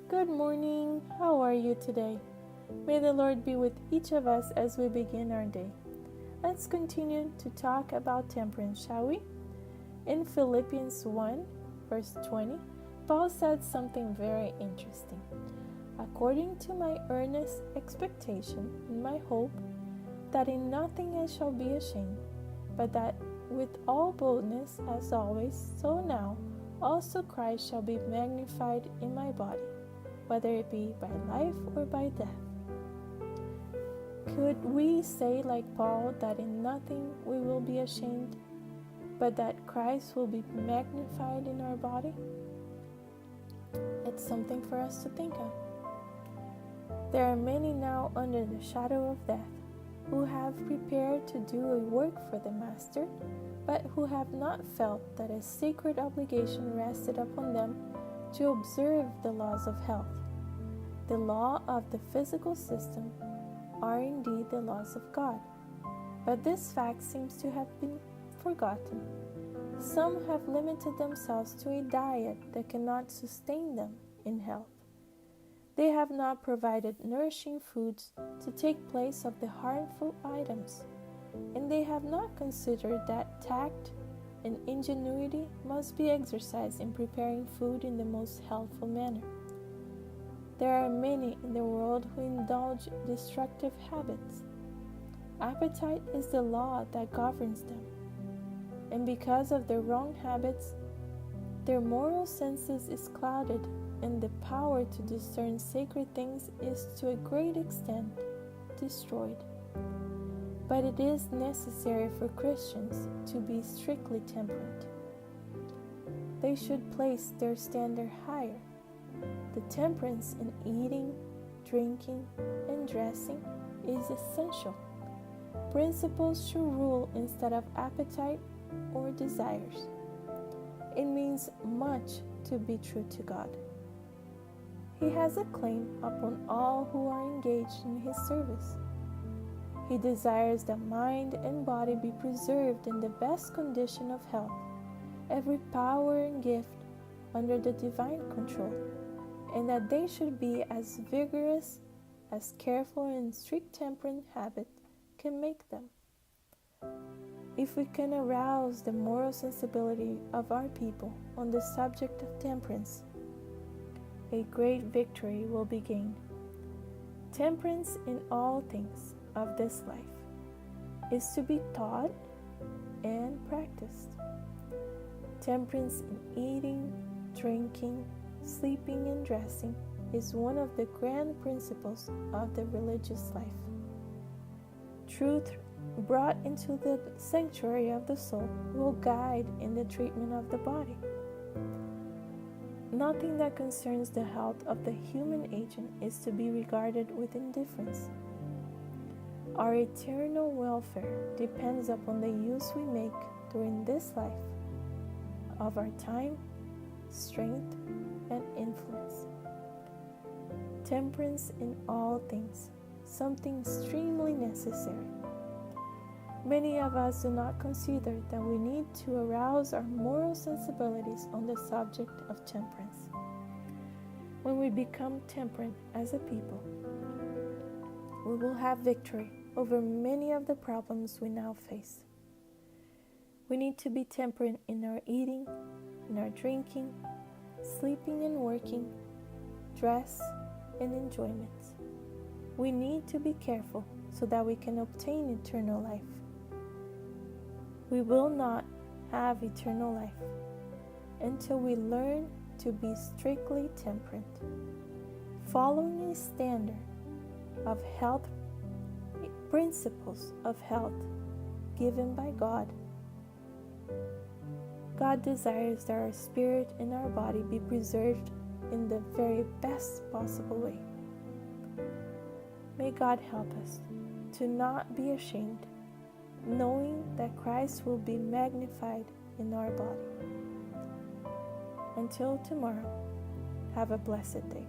Good morning. How are you today? May the Lord be with each of us as we begin our day. Let's continue to talk about temperance, shall we? In Philippians 1, verse 20, Paul said something very interesting. According to my earnest expectation and my hope, that in nothing I shall be ashamed, but that with all boldness, as always, so now, also Christ shall be magnified in my body, whether it be by life or by death. Could we say, like Paul, that in nothing we will be ashamed, but that Christ will be magnified in our body? It's something for us to think of. There are many now under the shadow of death, who have prepared to do a work for the Master, but who have not felt that a sacred obligation rested upon them to observe the laws of health. The law of the physical system are indeed the laws of God, but this fact seems to have been forgotten. Some have limited themselves to a diet that cannot sustain them in health. They have not provided nourishing foods to take place of the harmful items, and they have not considered that tact and ingenuity must be exercised in preparing food in the most healthful manner. There are many in the world who indulge destructive habits. Appetite is the law that governs them, and because of their wrong habits, their moral senses is clouded, and the power to discern sacred things is to a great extent destroyed. But it is necessary for Christians to be strictly temperate. They should place their standard higher. The temperance in eating, drinking, and dressing is essential. Principles should rule instead of appetite or desires. It means much to be true to God. He has a claim upon all who are engaged in His service. He desires that mind and body be preserved in the best condition of health, every power and gift under the divine control, and that they should be as vigorous as careful and strict temperance habit can make them. If we can arouse the moral sensibility of our people on the subject of temperance, a great victory will be gained. Temperance in all things of this life is to be taught and practiced. Temperance in eating, drinking, sleeping, and dressing is one of the grand principles of the religious life. Truth brought into the sanctuary of the soul will guide in the treatment of the body. Nothing that concerns the health of the human agent is to be regarded with indifference. Our eternal welfare depends upon the use we make during this life of our time, strength, and influence. Temperance in all things, something extremely necessary. Many of us do not consider that we need to arouse our moral sensibilities on the subject of temperance. When we become temperate as a people, we will have victory over many of the problems we now face. We need to be temperate in our eating, in our drinking, sleeping and working, dress, and enjoyments. We need to be careful so that we can obtain eternal life. We will not have eternal life until we learn to be strictly temperate, following a standard of health, principles of health given by God. God desires that our spirit and our body be preserved in the very best possible way. May God help us to not be ashamed, knowing that Christ will be magnified in our body. Until tomorrow, have a blessed day.